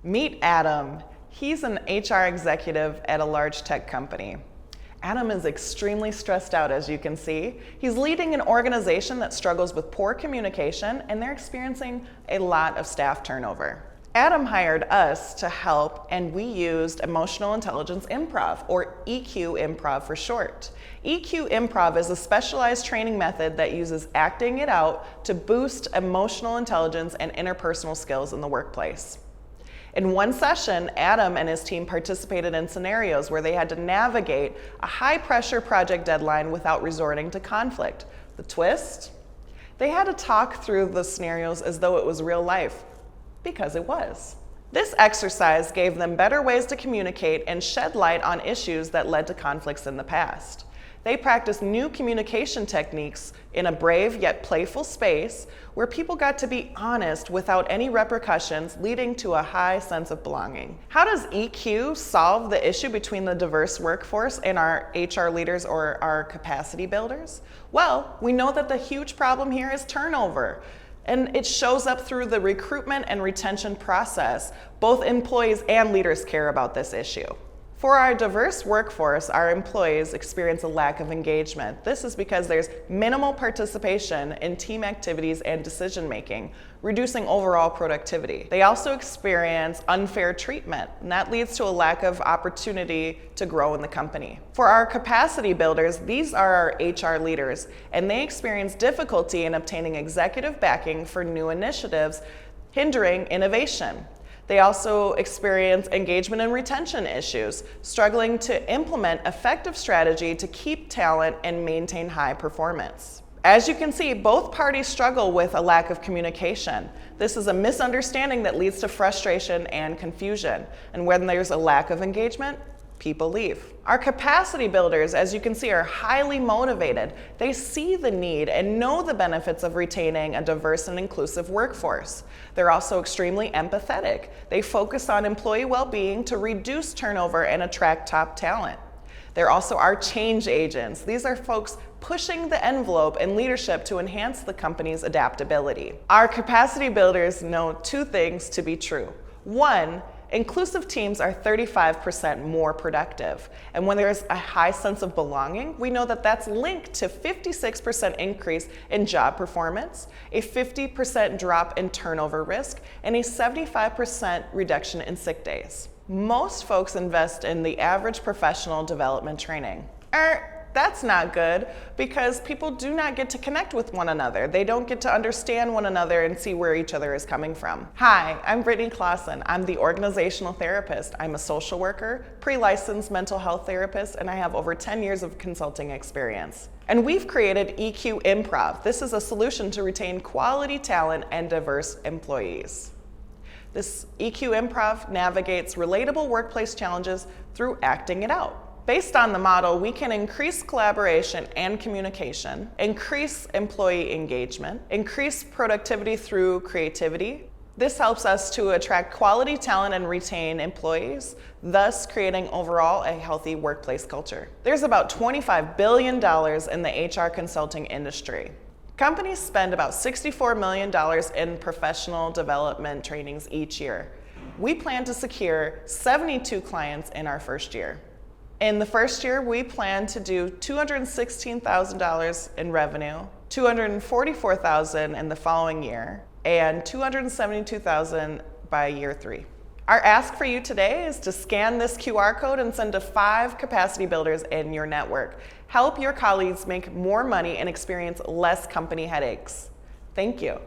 Meet Adam. He's an HR executive at a large tech company. Adam is extremely stressed out, as you can see. He's leading an organization that struggles with poor communication, and they're experiencing a lot of staff turnover. Adam hired us to help, and we used emotional intelligence improv, or EQ improv for short. EQ improv is a specialized training method that uses acting it out to boost emotional intelligence and interpersonal skills in the workplace. In one session, Adam and his team participated in scenarios where they had to navigate a high-pressure project deadline without resorting to conflict. The twist? They had to talk through the scenarios as though it was real life, because it was. This exercise gave them better ways to communicate and shed light on issues that led to conflicts in the past. They practiced new communication techniques in a brave yet playful space where people got to be honest without any repercussions, leading to a high sense of belonging. How does EQ solve the issue between the diverse workforce and our HR leaders or our capacity builders? Well, we know that the huge problem here is turnover. And it shows up through the recruitment and retention process. Both employees and leaders care about this issue. For our diverse workforce, our employees experience a lack of engagement. This is because there's minimal participation in team activities and decision making, reducing overall productivity. They also experience unfair treatment, and that leads to a lack of opportunity to grow in the company. For our capacity builders, these are our HR leaders, and they experience difficulty in obtaining executive backing for new initiatives, hindering innovation. They also experience engagement and retention issues, struggling to implement effective strategy to keep talent and maintain high performance. As you can see, both parties struggle with a lack of communication. This is a misunderstanding that leads to frustration and confusion. And when there's a lack of engagement, people leave. Our capacity builders, as you can see, are highly motivated. They see the need and know the benefits of retaining a diverse and inclusive workforce. They're also extremely empathetic. They focus on employee well-being to reduce turnover and attract top talent. They're also our change agents. These are folks pushing the envelope in leadership to enhance the company's adaptability. Our capacity builders know two things to be true. One, inclusive teams are 35% more productive. And when there's a high sense of belonging, we know that that's linked to 56% increase in job performance, a 50% drop in turnover risk, and a 75% reduction in sick days. Most folks invest in the average professional development training. That's not good, because people do not get to connect with one another. They don't get to understand one another and see where each other is coming from. Hi, I'm Brittany Clausen. I'm the organizational therapist. I'm a social worker, pre-licensed mental health therapist, and I have over 10 years of consulting experience. And we've created EQ Improv. This is a solution to retain quality talent and diverse employees. This EQ Improv navigates relatable workplace challenges through acting it out. Based on the model, we can increase collaboration and communication, increase employee engagement, increase productivity through creativity. This helps us to attract quality talent and retain employees, thus creating overall a healthy workplace culture. There's about $25 billion in the HR consulting industry. Companies spend about $64 million in professional development trainings each year. We plan to secure 72 clients in our first year. In the first year, we plan to do $216,000 in revenue, $244,000 in the following year, and $272,000 by year 3. Our ask for you today is to scan this QR code and send to 5 capacity builders in your network. Help your colleagues make more money and experience less company headaches. Thank you.